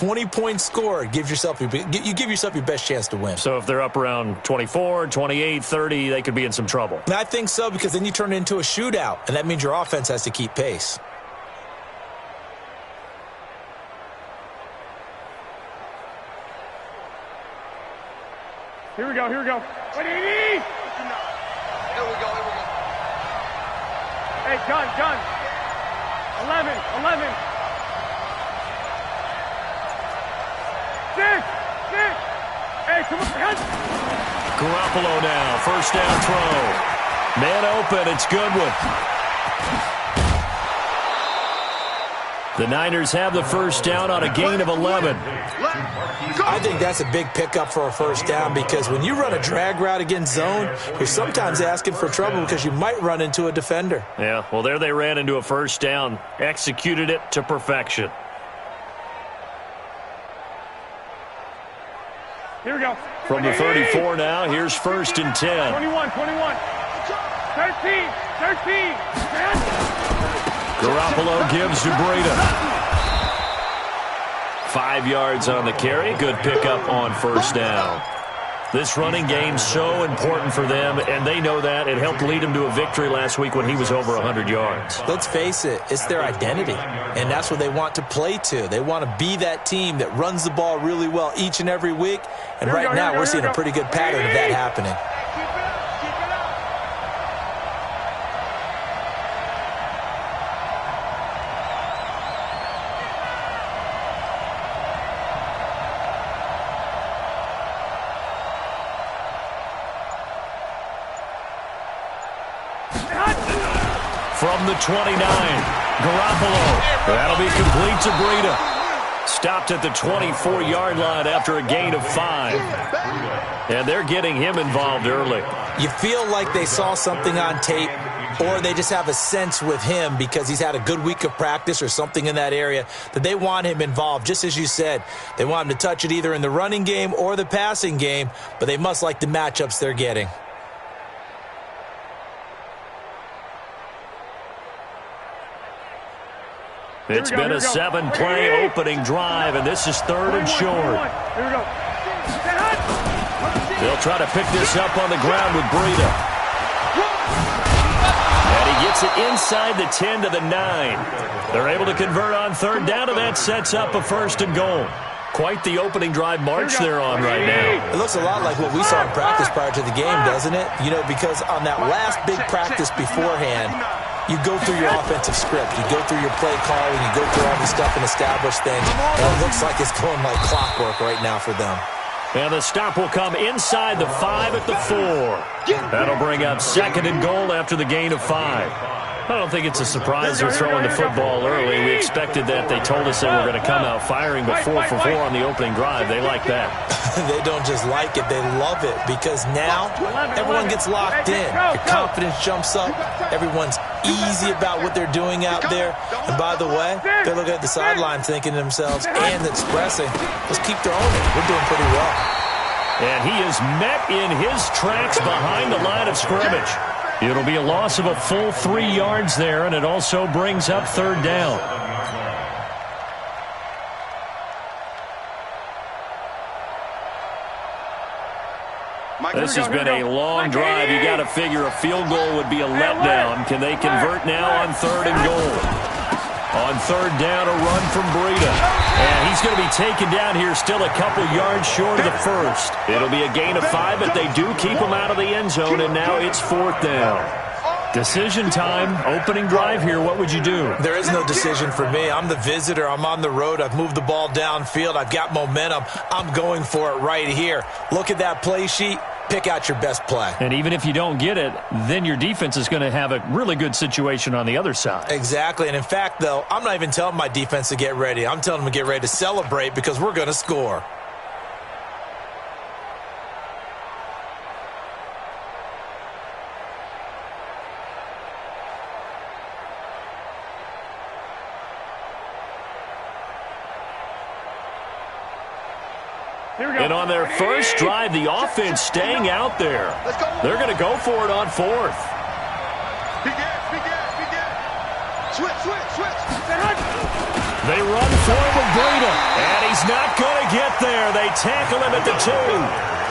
20-point score, you give yourself your best chance to win. So if they're up around 24, 28, 30, they could be in some trouble. And I think so, because then you turn it into a shootout, and that means your offense has to keep pace. Here we go, here we go. What do you need? Here we go, here we go. Hey, John. 11. 6. Hey, come on. Garoppolo now, first down throw. Man open, it's Goodwin. The Niners have the first down on a gain of 11. I think that's a big pickup for a first down, because when you run a drag route against zone, you're sometimes asking for trouble because you might run into a defender. Yeah, well, there they ran into a first down, executed it to perfection. Here we go. From the 34 now, here's first and 10. 21. 13. Garoppolo gives to Breida. 5 yards on the carry. Good pickup on first down. This running game's so important for them, and they know that. It helped lead them to a victory last week when he was over 100 yards. Let's face it, it's their identity, and that's what they want to play to. They want to be that team that runs the ball really well each and every week, and right now we're seeing a pretty good pattern of that happening. From the 29, Garoppolo. That'll be complete to Breida. Stopped at the 24-yard line after a gain of 5. And they're getting him involved early. You feel like they saw something on tape, or they just have a sense with him because he's had a good week of practice or something in that area that they want him involved. Just as you said, they want him to touch it either in the running game or the passing game, but they must like the matchups they're getting. It's been a 7-play opening drive, and this is third and short. Here we go. They'll try to pick this up on the ground with Breida. And he gets it inside the 10 to the 9. They're able to convert on third down, and that sets up a first and goal. Quite the opening drive march they're on right now. It looks a lot like what we saw in practice prior to the game, doesn't it? You know, because on that last big practice beforehand, you go through your offensive script. You go through your play calling. You go through all this stuff and establish things. And it looks like it's going like clockwork right now for them. And the stop will come inside the 5 at the 4. That'll bring up second and goal after the gain of 5. I don't think it's a surprise they're throwing the football early. We expected that. They told us they were going to come out firing, but 4 for 4 on the opening drive. They like that. They don't just like it. They love it, because now everyone gets locked in. Your confidence jumps up. Everyone's easy about what they're doing out there. And by the way, they're looking at the sideline thinking to themselves and expressing, let's keep throwing it. We're doing pretty well. And he is met in his tracks behind the line of scrimmage. It'll be a loss of a full 3 yards there, and it also brings up third down. This has been a long drive. You got to figure a field goal would be a letdown. Can they convert now on third and goal? On third down, a run from Breida. And he's going to be taken down here, still a couple yards short of the first. It'll be a gain of 5, but they do keep him out of the end zone, and now it's fourth down. Decision time, opening drive here. What would you do? There is no decision for me. I'm the visitor. I'm on the road. I've moved the ball downfield. I've got momentum. I'm going for it right here. Look at that play sheet. Pick out your best play. And even if you don't get it, then your defense is going to have a really good situation on the other side. Exactly. And in fact, though, I'm not even telling my defense to get ready. I'm telling them to get ready to celebrate, because we're going to score. And on their first drive, the offense staying out there. They're going to go for it on fourth. Switch. They run for him with Breida, and he's not going to get there. They tackle him at the 2.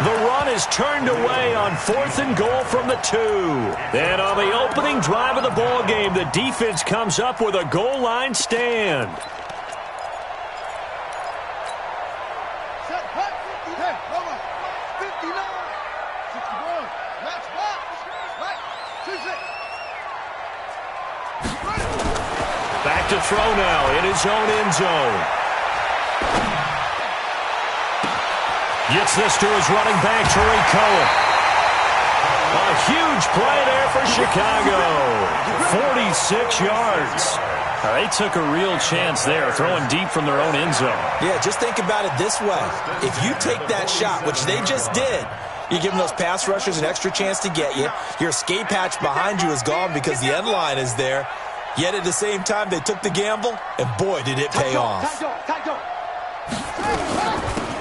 The run is turned away on 4th and goal from the 2. And on the opening drive of the ball game, the defense comes up with a goal line stand. Back to throw now in his own end zone. Gets this to his running back, Tariq Cohen. A huge play there for Chicago. 46 yards. They took a real chance there, throwing deep from their own end zone. Yeah, just think about it this way. If you take that shot, which they just did, you're giving those pass rushers an extra chance to get you. Your escape hatch behind you is gone because the end line is there. Yet at the same time, they took the gamble, and boy, did it pay off.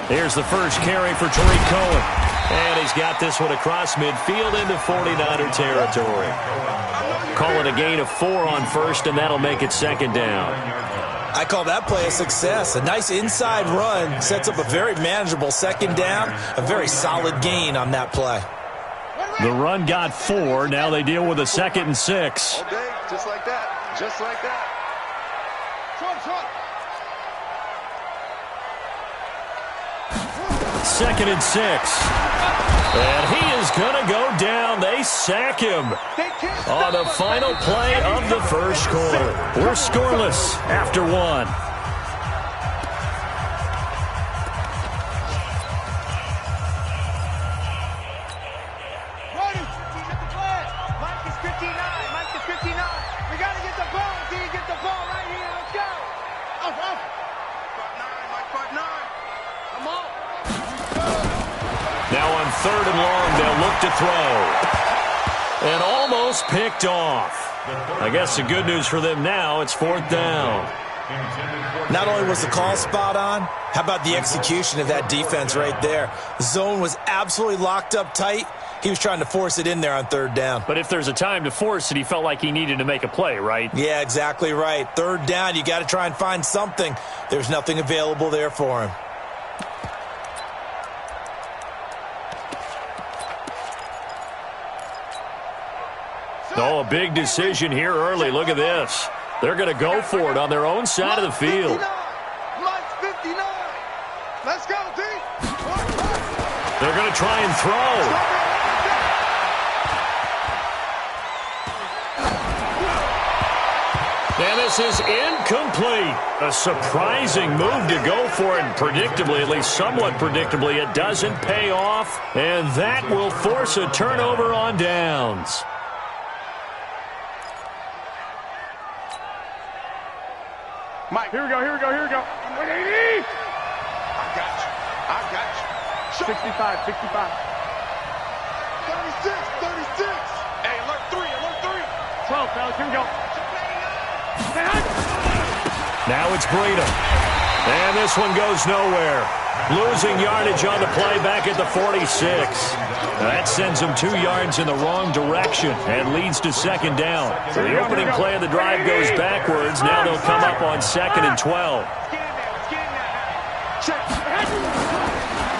Here's the first carry for Tariq Cohen. And he's got this one across midfield into 49er territory. Call it a gain of 4 on first, and that'll make it 2nd down. I call that play a success. A nice inside run sets up a very manageable 2nd down, a very solid gain on that play. The run got 4. Now they deal with a 2nd and 6. All day, just like that. Just like that. 2nd and 6. And he is going to go down. They sack him on the final play of the first quarter. We're scoreless after 1. Now on 3rd and long, they'll look to throw. And almost picked off. I guess the good news for them now, it's 4th down. Not only was the call spot on, how about the execution of that defense right there? The zone was absolutely locked up tight. He was trying to force it in there on 3rd down. But if there's a time to force it, he felt like he needed to make a play, right? Yeah, exactly right. 3rd down, you got to try and find something. There's nothing available there for him. Oh, a big decision here early. Look at this. They're going to go for it on their own side of the field. Let's go, D. They're going to try and throw. And this is incomplete. A surprising move to go for it. Predictably, at least somewhat predictably, it doesn't pay off. And that will force a turnover on downs. Mike, here we go. 180. I got you. 65. 36. Hey, alert 3. 12, fellas, here we go. Now it's Breida. And this one goes nowhere. Losing yardage on the play back at the 46. That sends them 2 yards in the wrong direction and leads to 2nd down. So the opening play of the drive goes backwards. Now they'll come up on 2nd and 12.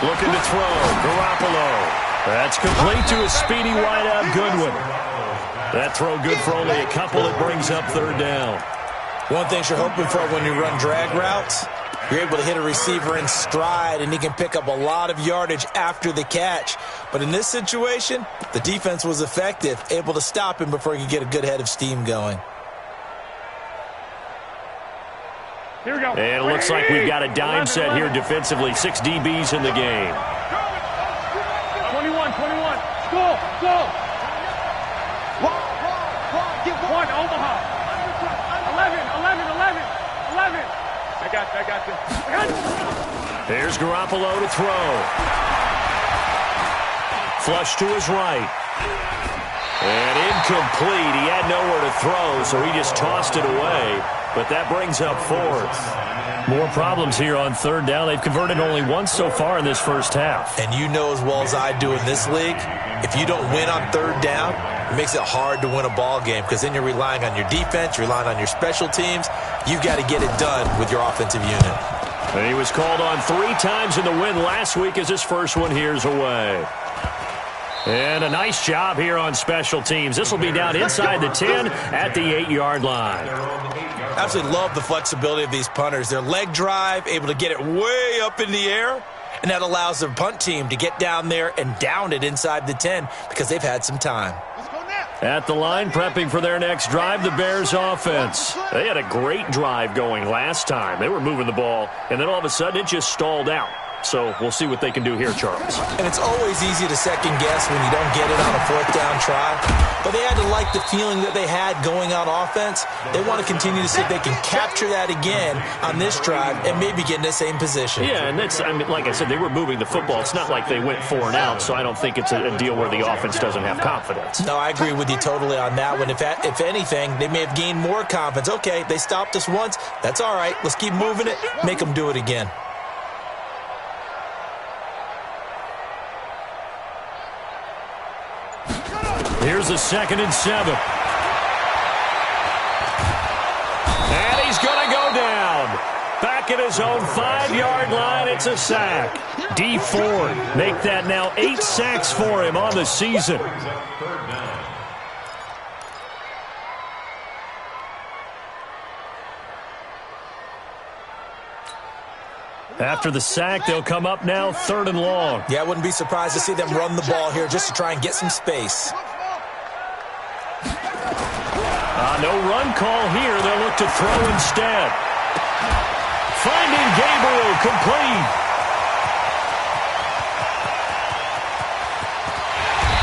Looking to throw. Garoppolo. That's complete to a speedy wideout Goodwin. That throw good for only a couple. It brings up 3rd down. One thing you're hoping for when you run drag routes, you're able to hit a receiver in stride, and he can pick up a lot of yardage after the catch. But in this situation, the defense was effective, able to stop him before he could get a good head of steam going. Here we go. And it looks like we've got a dime set here defensively. 6 DBs in the game. 21. Go. 1, Omaha. 11. I got you. There's Garoppolo to throw. Flush to his right. And incomplete. He had nowhere to throw, so he just tossed it away. But that brings up 4th. More problems here on 3rd down. They've converted only once so far in this first half. And you know as well as I do in this league, if you don't win on 3rd down, It makes it hard to win a ball game because then you're relying on your defense, you're relying on your special teams. You've got to get it done with your offensive unit. And he was called on 3 times in the win last week as his first one here's away. And a nice job here on special teams. This will be down inside the 10 at the 8-yard line. Absolutely love the flexibility of these punters. Their leg drive, able to get it way up in the air, and that allows the punt team to get down there and down it inside the 10 because they've had some time. At the line, prepping for their next drive, the Bears offense. They had a great drive going last time. They were moving the ball, and then all of a sudden it just stalled out. So we'll see what they can do here, Charles. And it's always easy to second guess when you don't get it on a 4th down try. But they had to like the feeling that they had going on offense. They want to continue to see if they can capture that again on this drive and maybe get in the same position. Yeah, and that's, I mean, like I said, they were moving the football. It's not like they went 4 and out, so I don't think it's a deal where the offense doesn't have confidence. No, I agree with you totally on that one. If anything, they may have gained more confidence. Okay, they stopped us once. That's all right. Let's keep moving it. Make them do it again. Here's a 2nd and 7. And he's going to go down. Back at his own 5-yard line, it's a sack. D Ford make that now 8 sacks for him on the season. After the sack, they'll come up now 3rd and long. Yeah, I wouldn't be surprised to see them run the ball here just to try and get some space. No run call here. They'll look to throw instead. Finding Gabriel complete.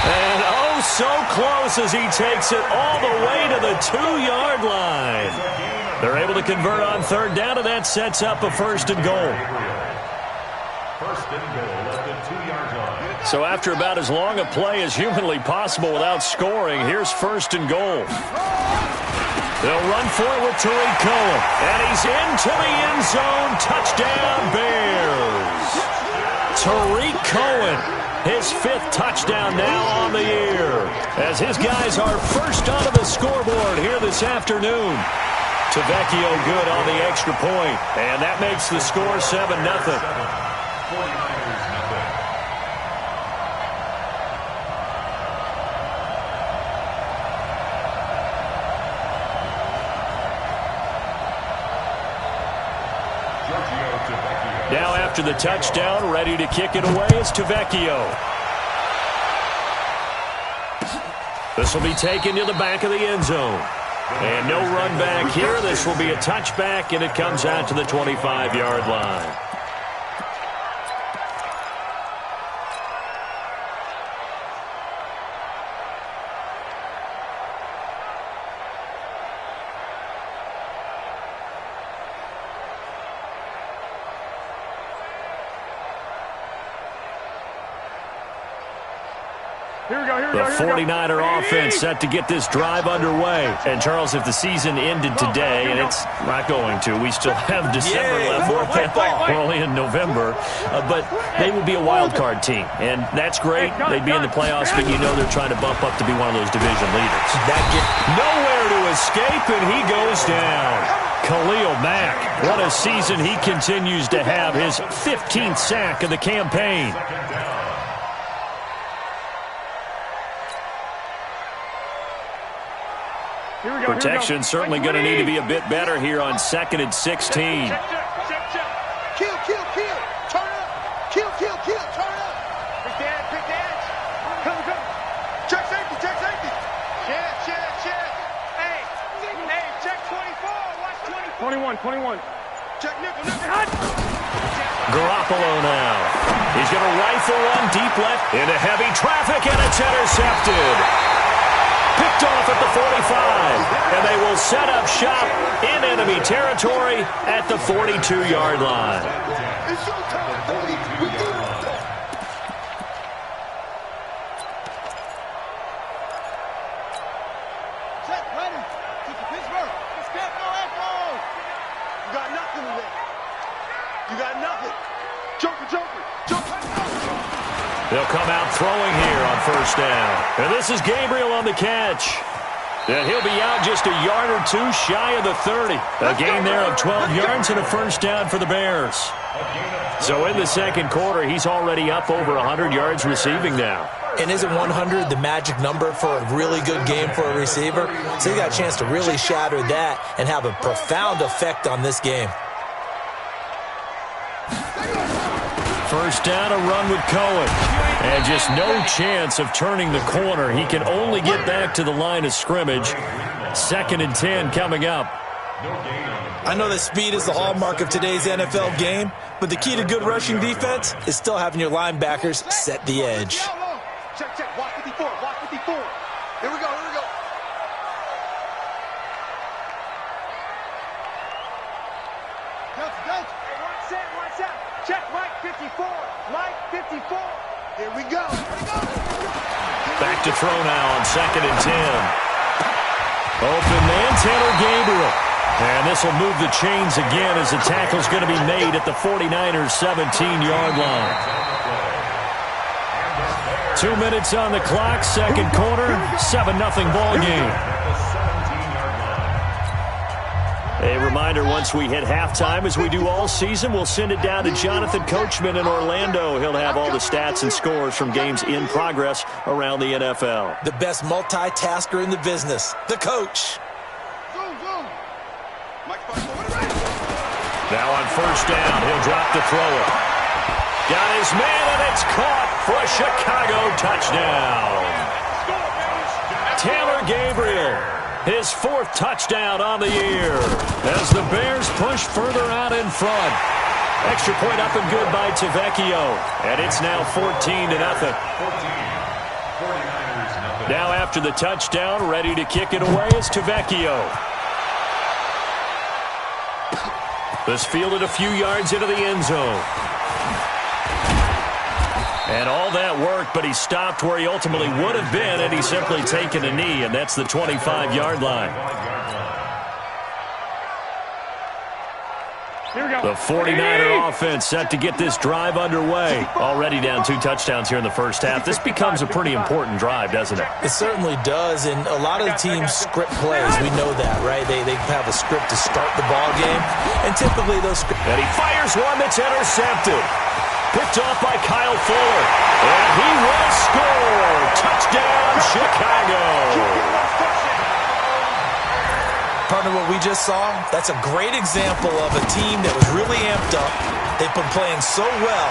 And oh, so close as he takes it all the way to the 2-yard line. They're able to convert on 3rd down, and that sets up a 1st and goal. 1st and goal at the 2-yard line. So after about as long a play as humanly possible without scoring, here's 1st and goal. They'll run for it with Tariq Cohen. And he's into the end zone. Touchdown, Bears. Tariq Cohen, his 5th touchdown now on the year. As his guys are first onto the scoreboard here this afternoon. Tavecchio good on the extra point. And that makes the score 7-0. Now after the touchdown, ready to kick it away is Tavecchio. This will be taken to the back of the end zone. And no run back here. This will be a touchback, and it comes out to the 25-yard line. The 49er offense set to get this drive underway. And, Charles, if the season ended today, and it's not going to, we still have December left. We're only in November. But they would be a wild card team. And that's great. They'd be in the playoffs, but you know they're trying to bump up to be one of those division leaders. Nowhere to escape, and he goes down. Khalil Mack, what a season he continues to have. His 15th sack of the campaign. Protection certainly going to need to be a bit better here on 2nd and 16. Kill. Turn up. Kill. Turn up. Big dance. Come. Check safety. Check. Hey, check 24. Watch 21. Check nickel. Garoppolo now. He's going to rifle one deep left into heavy traffic, and it's intercepted. Picked off at the 45, and they will set up shop in enemy territory at the 42-yard line. It's your time, buddy. We do it. Check, ready. Take the Pittsburgh. Let's get no echo. You got nothing today. You got nothing. Joker. They'll come out throwing here on first down. And this is Gabriel on the catch. And he'll be out just a yard or two shy of the 30. A gain there of 12 yards and a first down for the Bears. So in the second quarter, he's already up over 100 yards receiving now. And isn't 100 the magic number for a really good game for a receiver? So he got a chance to really shatter that and have a profound effect on this game. First down, a run with Cohen. And just no chance of turning the corner. He can only get back to the line of scrimmage. 2nd and 10 coming up. I know that speed is the hallmark of today's NFL game, but the key to good rushing defense is still having your linebackers set the edge. Check, check. Watch 54. Watch 54. Here we go. Here we go. Go. Hey, watch out. Check Mike 54. Mike 54. Here we go. Back to throw now on 2nd and 10. Open man, Taylor Gabriel. And this will move the chains again as the tackle's going to be made at the 49ers' 17-yard line. 2 minutes on the clock, second quarter, 7-0 ball game. A reminder, once we hit halftime, as we do all season, we'll send it down to Jonathan Coachman in Orlando. He'll have all the stats and scores from games in progress around the NFL. The best multitasker in the business, the coach. Now on first down, he'll drop to throw it. Got his man, and it's caught for a Chicago touchdown. Taylor Gabriel, his 4th touchdown on the year as the Bears push further out in front. Extra point up and good by Tavecchio, and it's now 14-0. Now after the touchdown, ready to kick it away is Tavecchio. This fielded a few yards into the end zone. And all that work, but he stopped where he ultimately would have been had he simply taken a knee, and that's the 25-yard line. The 49er offense set to get this drive underway. Already down 2 touchdowns here in the first half. This becomes a pretty important drive, doesn't it? It certainly does, and a lot of the teams script plays. We know that, right? They have a script to start the ball game, and typically those scripts... And he fires one that's intercepted. Picked off by Kyle Fuller. And he will score. Touchdown, Chicago. Partner, what we just saw, that's a great example of a team that was really amped up. They've been playing so well,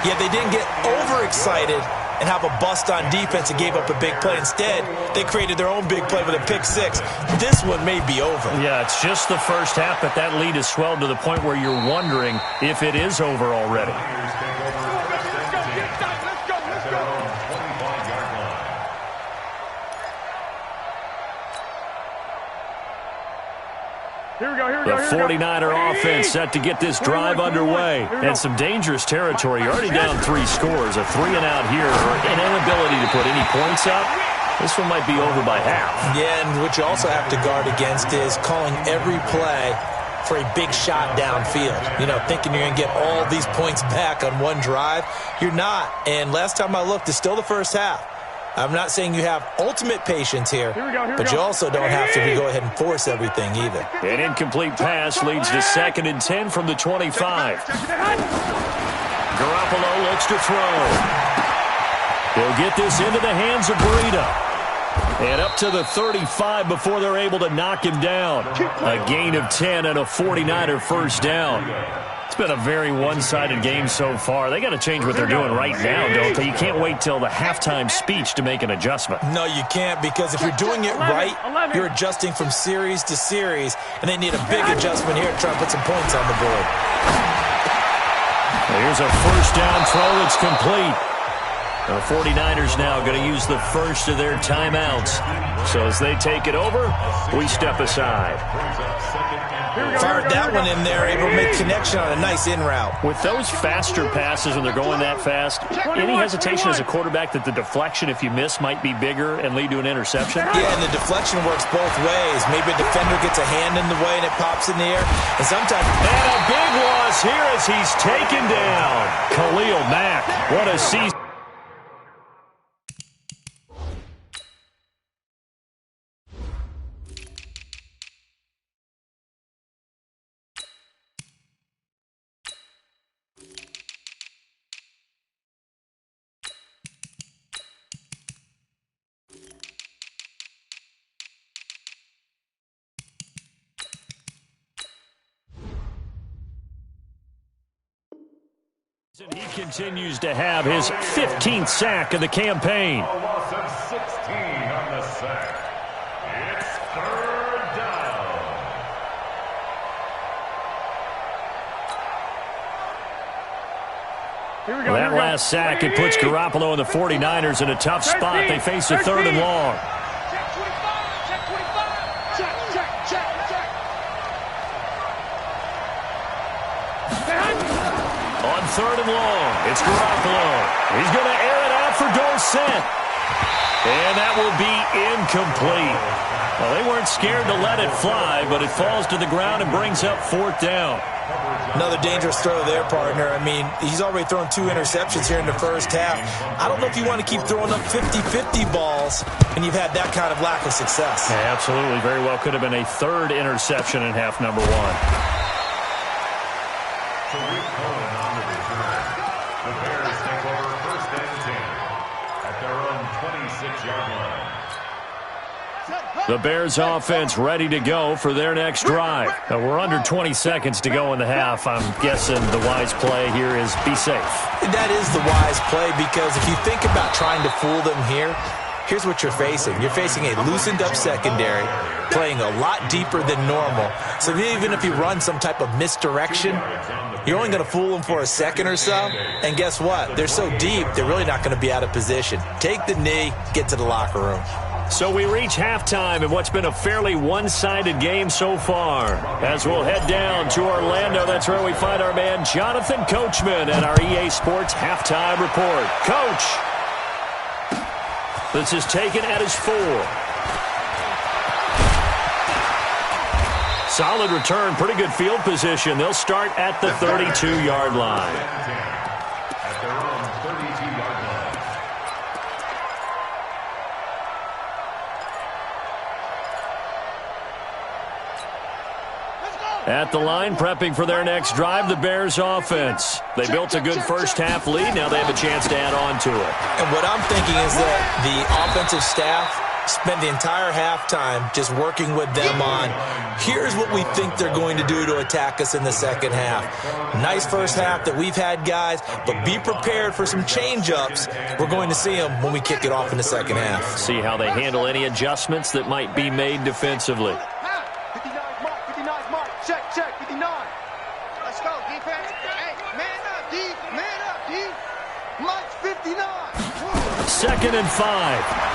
yet they didn't get overexcited and have a bust on defense and gave up a big play. Instead, they created their own big play with a pick 6. This one may be over. Yeah, it's just the first half, but that lead has swelled to the point where you're wondering if it is over already. The 49er offense set to get this drive underway. And some dangerous territory. You're already down 3 scores. A 3-and-out here, or an inability to put any points up. This one might be over by half. Yeah, and what you also have to guard against is calling every play for a big shot downfield. You know, thinking you're going to get all these points back on one drive. You're not. And last time I looked, it's still the first half. I'm not saying you have ultimate patience here, but you also don't have to go ahead and force everything either. An incomplete pass leads to 2nd and 10 from the 25. Garoppolo looks to throw. He'll get this into the hands of Breida. And up to the 35 before they're able to knock him down. A gain of 10 and a 49er first down. It's been a very one-sided game so far. They got to change what they're doing right now, don't they? You can't wait till the halftime speech to make an adjustment. No, you can't, because if you're doing it right, you're adjusting from series to series, and they need a big adjustment here to try and put some points on the board. Here's a first down throw that's complete. The 49ers now going to use the first of their timeouts. So as they take it over, we step aside. Fired that one in there, able to make connection on a nice in route. With those faster passes when they're going that fast, any hesitation as a quarterback that the deflection, if you miss, might be bigger and lead to an interception? Yeah, and the deflection works both ways. Maybe a defender gets a hand in the way and it pops in the air. And sometimes... And a big loss here as he's taken down. Khalil Mack, what a season. He continues to have his 15th sack of the campaign. A loss of 16 on the sack. It's third down. Here we go. That last sack, it puts Garoppolo and the 49ers in a tough spot. They face a 3rd and long. Check 25. Check 25. Check, check, check, check. On 3rd and long, it's Garoppolo. He's going to air it out for Dorsett. And that will be incomplete. Well, they weren't scared to let it fly, but it falls to the ground and brings up 4th down. Another dangerous throw there, partner. I mean, he's already thrown 2 interceptions here in the first half. I don't know if you want to keep throwing up 50-50 balls and you've had that kind of lack of success. Yeah, absolutely. Very well could have been a 3rd interception in half number 1. The Bears take over 1st and 10 at their own 26-yard line. The Bears offense ready to go for their next drive. We're under 20 seconds to go in the half. I'm guessing the wise play here is be safe. That is the wise play, because if you think about trying to fool them here, here's what you're facing. You're facing a loosened up secondary, playing a lot deeper than normal. So even if you run some type of misdirection, you're only going to fool them for a second or so. And guess what? They're so deep, they're really not going to be out of position. Take the knee, get to the locker room. So we reach halftime in what's been a fairly one-sided game so far. As we'll head down to Orlando, that's where we find our man Jonathan Coachman at our EA Sports Halftime Report. Coach, this is taken at his 4. Solid return, pretty good field position. They'll start at the 32-yard line. At their own 32-yard line. At the line, prepping for their next drive, the Bears offense. They built a good first half lead. Now they have a chance to add on to it. And what I'm thinking is that the offensive staff spent the entire halftime just working with them on, here's what we think they're going to do to attack us in the second half. Nice first half that we've had, guys, but be prepared for some change-ups. We're going to see them when we kick it off in the second half. See how they handle any adjustments that might be made defensively. 59's mark, 59's mark. Check, check, 59. Let's go, defense. Hey, man up, D. Man up, D. Mike's 59. 2nd and 5.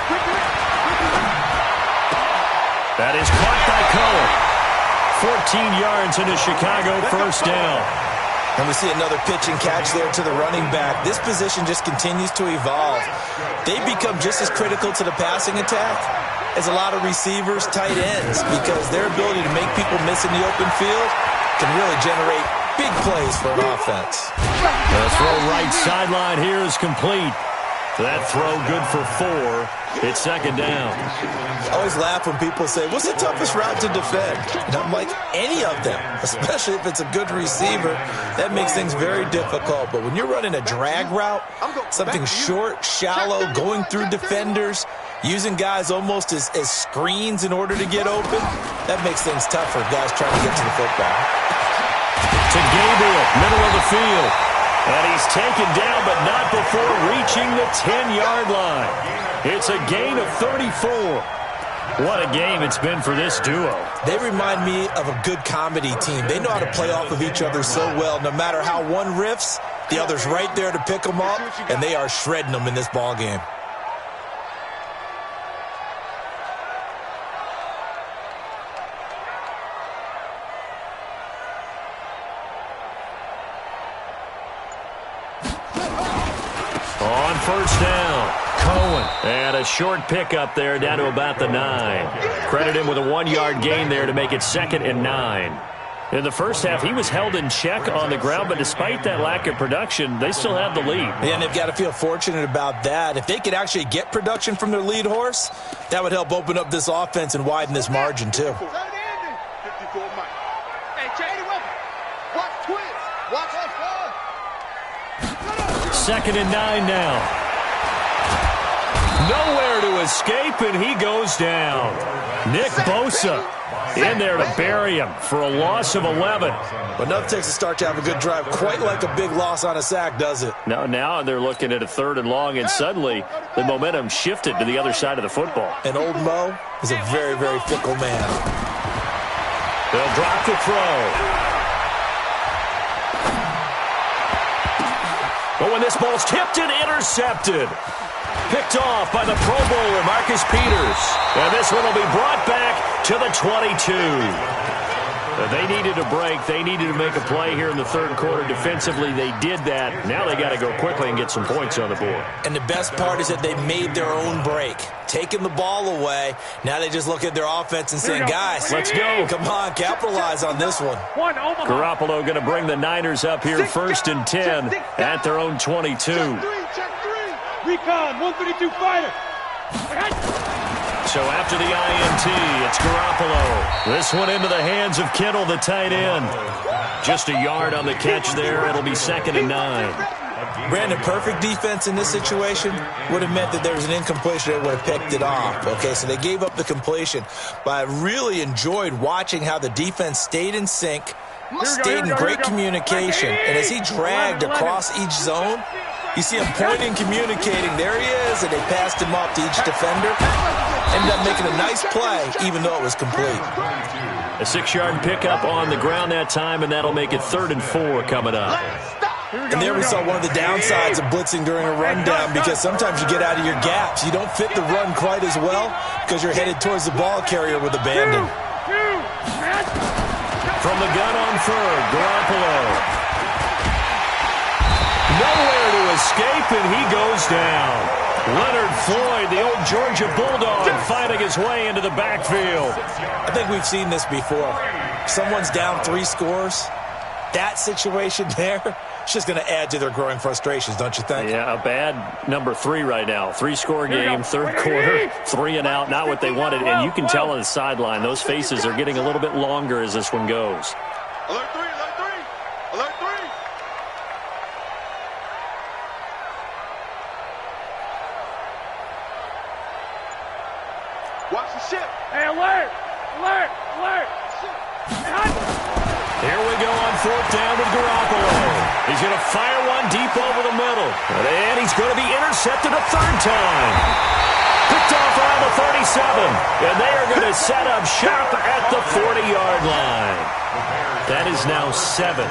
That is caught by Cohen. 14 yards into Chicago, first down. And we see another pitch and catch there to the running back. This position just continues to evolve. They become just as critical to the passing attack as a lot of receivers, tight ends, because their ability to make people miss in the open field can really generate big plays for an offense. The throw right sideline here is complete. That throw good for 4. It's 2nd down. I always laugh when people say, what's the toughest route to defend? And I'm like, any of them, especially if it's a good receiver. That makes things very difficult. But when you're running a drag route, something short, shallow, going through defenders, using guys almost as screens in order to get open, that makes things tough for guys trying to get to the football. To Gabriel, middle of the field. And he's taken down, but not before reaching the 10-yard line. It's a gain of 34. What a game it's been for this duo. They remind me of a good comedy team. They know how to play off of each other so well. No matter how one riffs, the other's right there to pick them up, and they are shredding them in this ball game. On first down, Cohen. And a short pickup there down to about the 9. Credit him with a 1-yard gain there to make it 2nd and 9. In the first half, he was held in check on the ground, but despite that lack of production, they still have the lead. Yeah, and they've got to feel fortunate about that. If they could actually get production from their lead horse, that would help open up this offense and widen this margin, too. 54 Mike. Hey, Chady, watch twins. Watch us, bro. 2nd and 9 now. Nowhere to escape, and he goes down. Nick Bosa in there to bury him for a loss of 11. But nothing takes a start to have a good drive, quite like a big loss on a sack, does it? Now they're looking at a 3rd and long, and suddenly the momentum shifted to the other side of the football. And old Mo is a very, very fickle man. They'll drop the throw. But when this ball's tipped and intercepted, picked off by the Pro Bowler, Marcus Peters. And this one will be brought back to the 22. They needed a break. They needed to make a play here in the 3rd quarter. Defensively, they did that. Now they got to go quickly and get some points on the board. And the best part is that they made their own break, taking the ball away. Now they just look at their offense and saying, guys, let's go. Come on, capitalize on this one. Garoppolo going to bring the Niners up here 1st and 10 at their own 22. Recon, 132 fighter. So after the INT, it's Garoppolo. This one into the hands of Kittle, the tight end. Just a yard on the catch there. It'll be 2nd and 9. Brandon, perfect defense in this situation would have meant that there was an incompletion that would have picked it off. Okay, so they gave up the completion. But I really enjoyed watching how the defense stayed in sync, stayed in great communication. And as he dragged across each zone, you see him pointing, communicating. There he is, and they passed him off to each defender. Ended up making a nice play, even though it was complete. A 6-yard pickup on the ground that time, and that'll make it 3rd and 4 coming up. And there we saw one of the downsides of blitzing during a rundown, because sometimes you get out of your gaps. You don't fit the run quite as well because you're headed towards the ball carrier with abandon. From the gun on 3rd, Garoppolo. Nowhere to escape, and he goes down. Leonard Floyd, the old Georgia Bulldog, fighting his way into the backfield. I think we've seen this before. Someone's down 3 scores. That situation there, it's just going to add to their growing frustrations, don't you think? Yeah, a bad number 3 right now. 3-score game, 3rd quarter, 3 and out, not what they wanted. And you can tell on the sideline, those faces are getting a little bit longer as this one goes. Alert 3, alert 3, alert 3. Watch the ship. Hey, alert! Alert! Alert! Here we go on 4th down with Garoppolo. He's going to fire one deep over the middle. And he's going to be intercepted a 3rd time. Picked off around the 37. And they are going to set up shop at the 40-yard line. That is now 7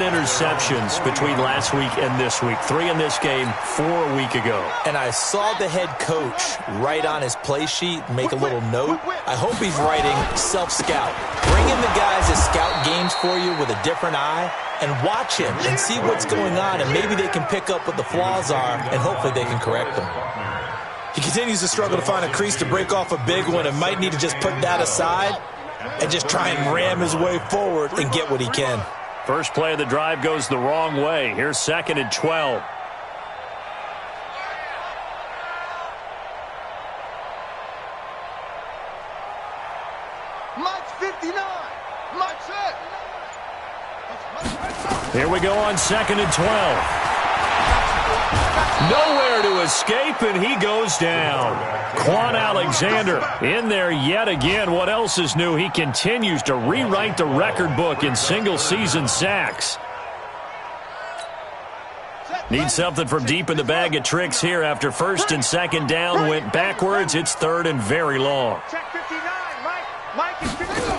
interceptions between last week and this week. 3 in this game, 4 a week ago. And I saw the head coach write on his play sheet, make a little note. I hope he's writing self-scout. Bring in the guys that scout games for you with a different eye and watch him and see what's going on, and maybe they can pick up what the flaws are, and hopefully they can correct them. He continues to struggle to find a crease to break off a big one and might need to just put that aside and just try and ram his way forward and get what he can. First play of the drive goes the wrong way. Here's 2nd and 12. Mike's 59. Mike's it. Here we go on 2nd and 12. Nowhere to escape, and he goes down. Quan Alexander in there yet again. What else is new? He continues to rewrite the record book in single-season sacks. Need something from deep in the bag of tricks here after 1st and 2nd down. Went backwards. It's 3rd and very long. Check 59. Mike is 59.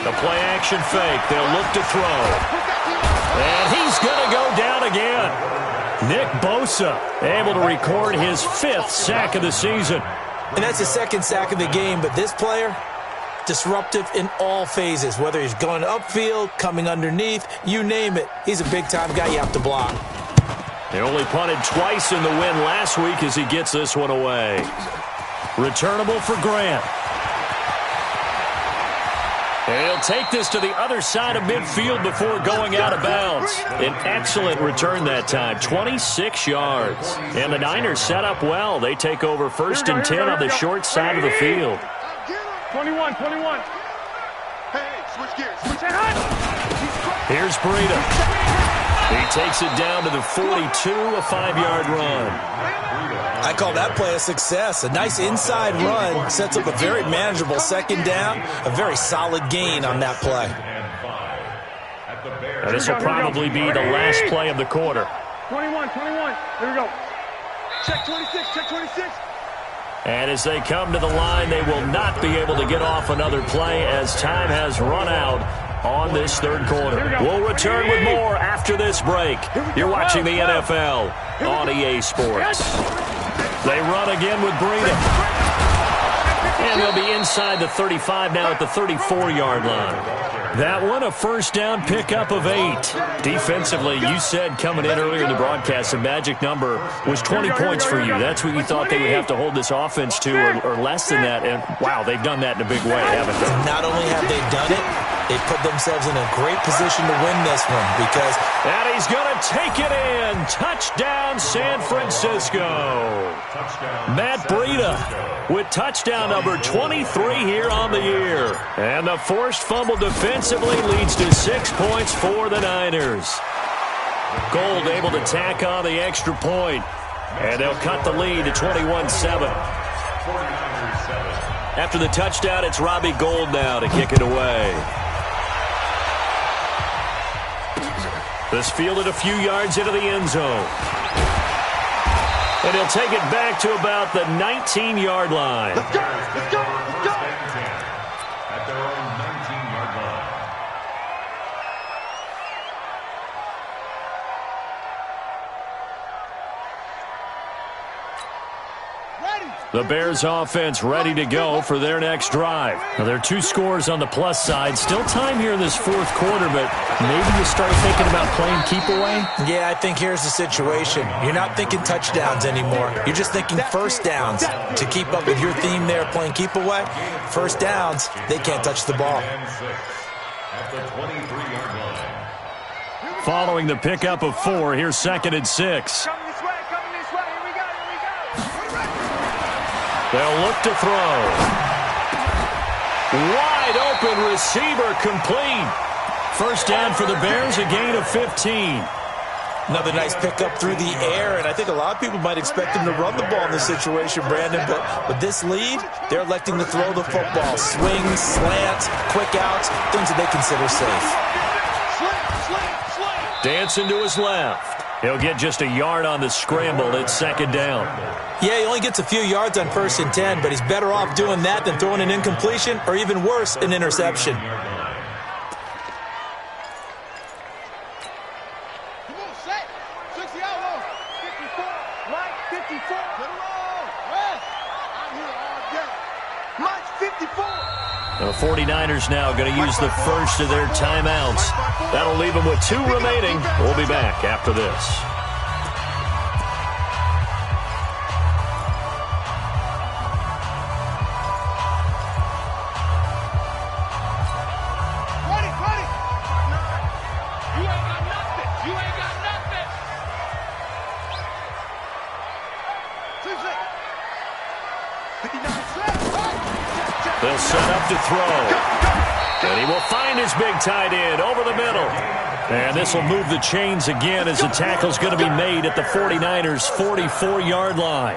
The play-action fake. They'll look to throw. And he's going to go down again. Nick Bosa able to record his 5th sack of the season. And that's his 2nd sack of the game, but this player, disruptive in all phases, whether he's going upfield, coming underneath, you name it. He's a big-time guy you have to block. They only punted twice in the win last week as he gets this one away. Returnable for Grant. And he'll take this to the other side of midfield before going out of bounds. An excellent return that time, 26 yards. And the Niners set up well. They take over 1st and 10 on the short side of the field. 21. Hey, switch gears. Switch Here's Breida. He takes it down to the 42, a 5-yard run. I call that play a success. A nice inside run sets up a very manageable second down, a very solid gain on that play. And this will probably be the last play of the quarter. 21. Here we go. Check 26, check 26. And as they come to the line, they will not be able to get off another play as time has run out on this third quarter. We'll return with more after this break. You're watching the NFL on EA Sports. They run again with Breida. And they'll be inside the 35 now at the 34-yard line. That one, a first down pickup of 8. Defensively, you said coming in earlier in the broadcast, the magic number was 20 points for you. That's what you thought they would have to hold this offense to, or less than that. And, wow, they've done that in a big way, haven't they? Not only have they done it, they put themselves in a great position to win this one because... And he's going to take it in. Touchdown, San Francisco. Matt Breida with touchdown number 23 here on the year. And the forced fumble defensively leads to 6 points for the Niners. Gold able to tack on the extra point. And they'll cut the lead to 21-7. After the touchdown, it's Robbie Gould now to kick it away. This fielded a few yards into the end zone. And he'll take it back to about the 19-yard line. Let's go, let's go, let's go. At their own 19-yard line. The Bears offense ready to go for their next drive. Now, there are 2 scores on the plus side. Still time here in this fourth quarter, but maybe you start thinking about playing keep away? Yeah, I think here's the situation. You're not thinking touchdowns anymore. You're just thinking first downs. To keep up with your theme there, playing keep away, first downs, they can't touch the ball. At the 23-yard line. Following the pickup of 4, here's 2nd and 6. Coming this way, here we go, They'll look to throw. Wide open receiver complete. First down for the Bears, a gain of 15. Another nice pickup through the air, and I think a lot of people might expect him to run the ball in this situation, Brandon, but with this lead, they're electing to throw the football. Swings, slants, quick outs, things that they consider safe. Dancing to his left. He'll get just a yard on the scramble. It's 2nd down. Yeah, he only gets a few yards on 1st and 10, but he's better off doing that than throwing an incompletion or even worse, an interception. Come on, set. 60 out low. 54. Right, 54. Get along. West. I'm here all day. Mike's 54. The 49ers now going to use the first of their timeouts. That'll leave them with 2 remaining. We'll be back after this. They'll set up to throw. And he will find his big tight end over the middle. And this will move the chains again as the tackle's going to be made at the 49ers' 44-yard line.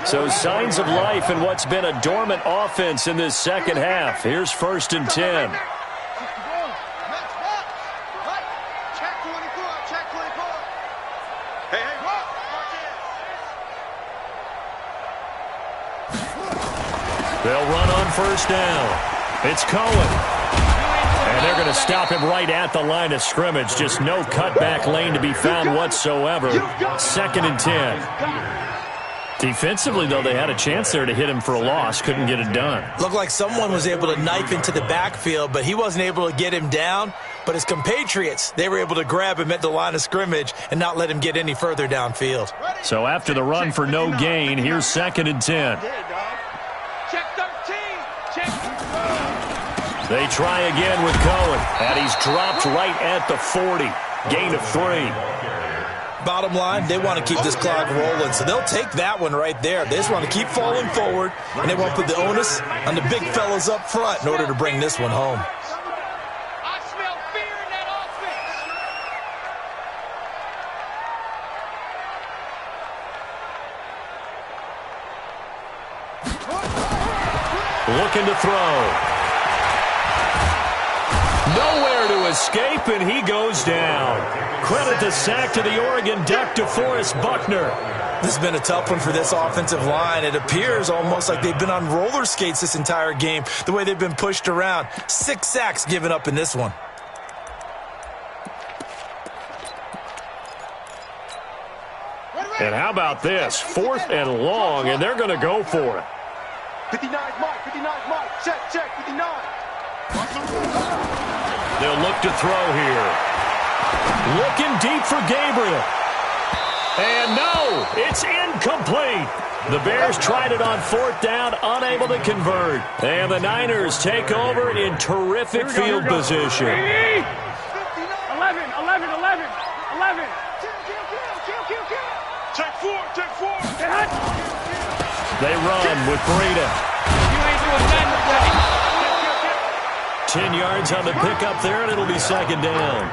So signs of life in what's been a dormant offense in this second half. Here's 1st and 10. They'll run on 1st down. It's Cohen. And they're going to stop him right at the line of scrimmage. Just no cutback lane to be found whatsoever. 2nd and 10. Defensively, though, they had a chance there to hit him for a loss. Couldn't get it done. Looked like someone was able to knife into the backfield, but he wasn't able to get him down. But his compatriots, they were able to grab him at the line of scrimmage and not let him get any further downfield. So after the run for no gain, here's 2nd and 10. They try again with Cohen, and he's dropped right at the 40. Gain of 3. Bottom line, they want to keep this clock rolling, so they'll take that one right there. They just want to keep falling forward, and they want to put the onus on the big fellas up front in order to bring this one home. I smell fear in that offense. looking to throw. Nowhere to escape, and he goes down. Credit the sack to the Oregon Duck, DeForest Buckner. This has been a tough one for this offensive line. It appears almost like they've been on roller skates this entire game, the way they've been pushed around. 6 sacks given up in this one. And how about this? 4th and long, and they're going to go for it. 59's Mike, 59's Mike. Check, check, 59. They'll look to throw here. Looking deep for Gabriel. And no, it's incomplete. The Bears tried it on 4th down, unable to convert. And the Niners take over in terrific field position. 11, 11, 11, 11. Check 4, check 4. They run with Breida. You ain't doing nothing today. 10 yards on the pickup there, and it'll be 2nd down.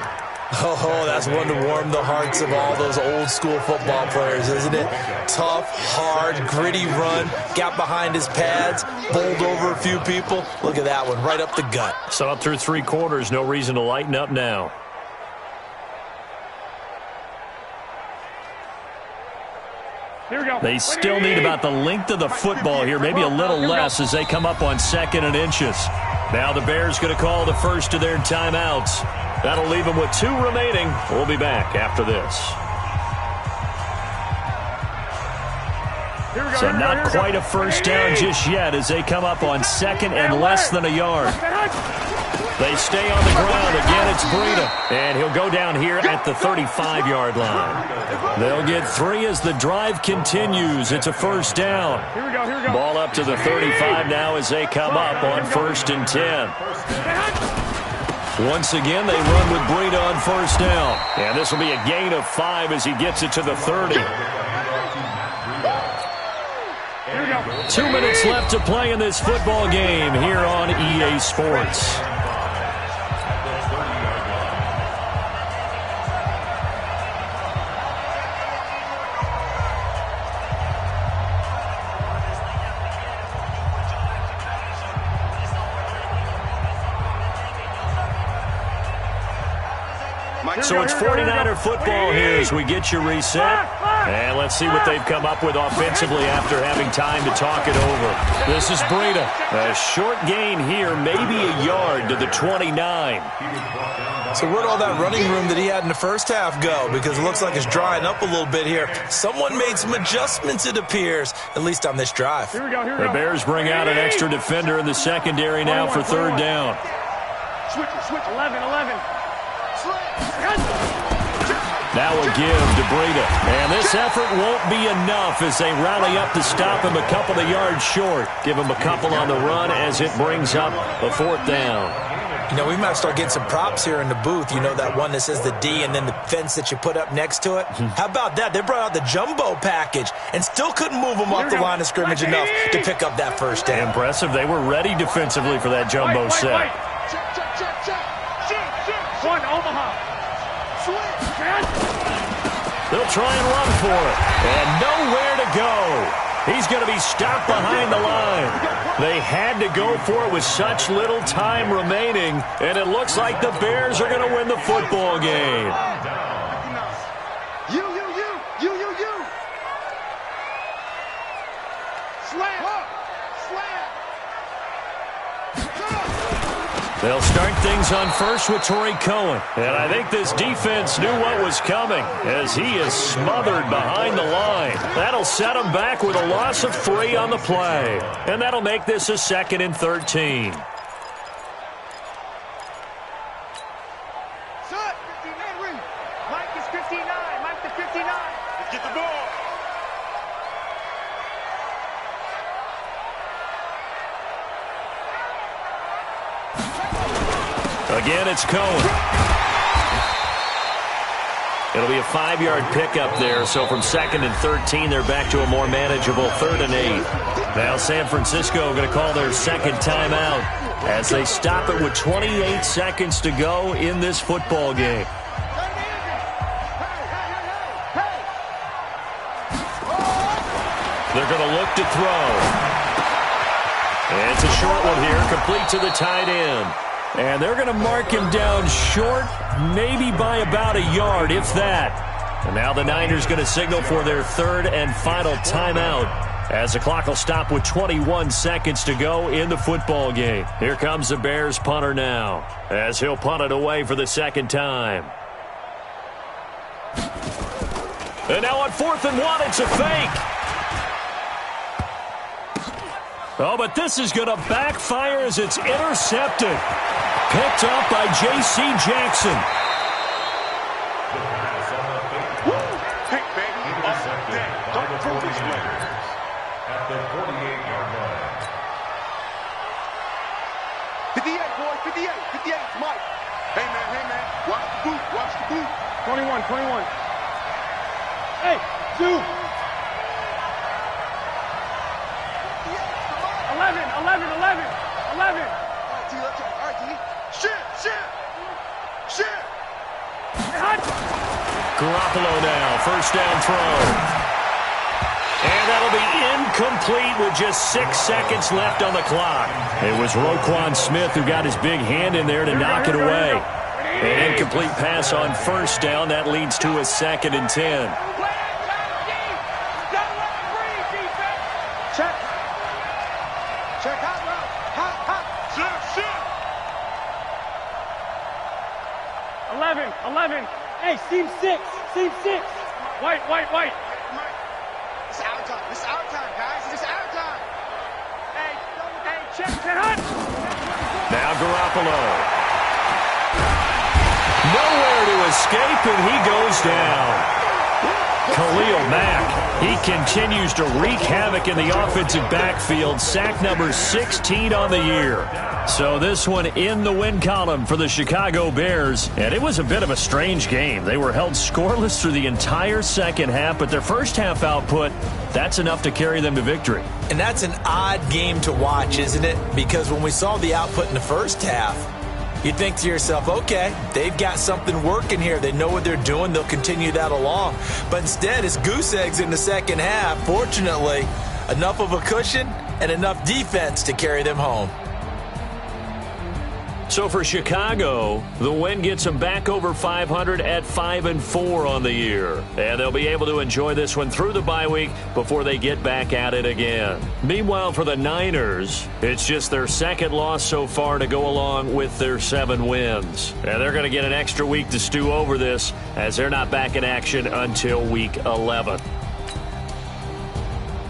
Oh, that's one to warm the hearts of all those old-school football players, isn't it? Tough, hard, gritty run, got behind his pads, bowled over a few people. Look at that one, right up the gut. So up through 3 quarters, no reason to lighten up now. Here we go. They still need about the length of the football here, maybe a little less as they come up on 2nd and inches. Now the Bears going to call the first of their timeouts. That'll leave them with 2 remaining. We'll be back after this. So not quite a first down just yet as they come up on 2nd and less than a yard. They stay on the ground. Again, it's Breida. And he'll go down here at the 35-yard line. They'll get 3 as the drive continues. It's a first down. Here we go, here we go. Ball up to the 35 now as they come up on 1st and 10. Once again, they run with Breida on 1st down. And this will be a gain of 5 as he gets it to the 30. 2 minutes left to play in this football game here on EA Sports. So it's 49er football here as we get you reset. And let's see what they've come up with offensively after having time to talk it over. This is Breida. A short gain here, maybe a yard to the 29. So where'd all that running room that he had in the first half go? Because it looks like it's drying up a little bit here. Someone made some adjustments, it appears, at least on this drive. Here we go, here we go. The Bears bring out an extra defender in the secondary now for 3rd down. Switch, 11, 11. Now a give to Breida. And this effort won't be enough as they rally up to stop him a couple of yards short. Give him a couple on the run as it brings up a 4th down. You know, we might start getting some props here in the booth. You know, that one that says the D and then the fence that you put up next to it? How about that? They brought out the jumbo package and still couldn't move them off the line of scrimmage enough to pick up that first down. Impressive. They were ready defensively for that jumbo set. One, Omaha. They'll try and run for it. And nowhere to go. He's going to be stopped behind the line. They had to go for it with such little time remaining. And it looks like the Bears are going to win the football game. You. Slam. They'll start things on first with Torrey Cohen. And I think this defense knew what was coming as he is smothered behind the line. That'll set him back with a loss of 3 on the play. And that'll make this a 2nd and 13. Mike is 59. Mike the 59. Let's get the ball. Again, it's Cohen. It'll be a 5-yard pickup there. So from 2nd and 13, they're back to a more manageable 3rd and 8. Now San Francisco going to call their 2nd timeout as they stop it with 28 seconds to go in this football game. They're going to look to throw. And it's a short one here, complete to the tight end. And they're going to mark him down short, maybe by about a yard, if that. And now the Niners going to signal for their third and final timeout, as the clock will stop with 21 seconds to go in the football game. Here comes the Bears punter now, as he'll punt it away for the second time. And now on 4th and 1, it's a fake. Oh, but this is going to backfire as it's intercepted. Picked up by J.C. Jackson. Pick, baby. Don't throw this way. At the 48-yard line. 58, boys, 58. 58, Mike. Hey, man. Watch the boot. Watch the boot. 21. Hey, 2. 11. All right, D. Shit. Garoppolo now, first down throw. And that'll be incomplete with just 6 seconds left on the clock. It was Roquan Smith who got his big hand in there to knock it away. An incomplete pass on first down. That leads to a 2nd and 10. Check hot route. Hot. Shit. 11. Hey, seam 6. White. It's our time, guys. It's our time. Hey, check hot. Now Garoppolo. Nowhere to escape, and he goes down. Khalil Mack, he continues to wreak havoc in the offensive backfield. Sack number 16 on the year. So this one in the win column for the Chicago Bears. And it was a bit of a strange game. They were held scoreless through the entire second half, but their first half output, that's enough to carry them to victory. And that's an odd game to watch, isn't it? Because when we saw the output in the first half, you think to yourself, okay, they've got something working here. They know what they're doing. They'll continue that along. But instead, it's goose eggs in the second half. Fortunately, enough of a cushion and enough defense to carry them home. So for Chicago, the win gets them back over 500 at 5-4 on the year. And they'll be able to enjoy this one through the bye week before they get back at it again. Meanwhile, for the Niners, it's just their second loss so far to go along with their 7 wins. And they're going to get an extra week to stew over this, as they're not back in action until week 11.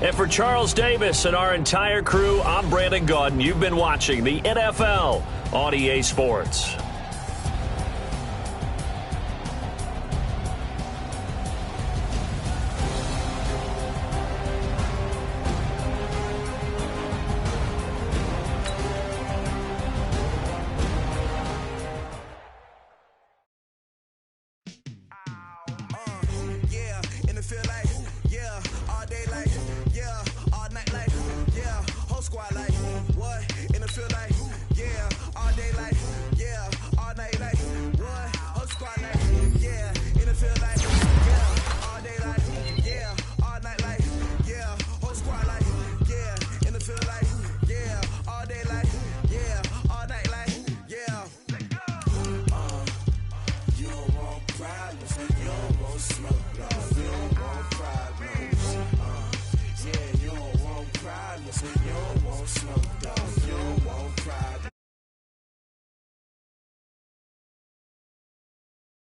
And for Charles Davis and our entire crew, I'm Brandon Gaudin. You've been watching the NFL on EA Sports.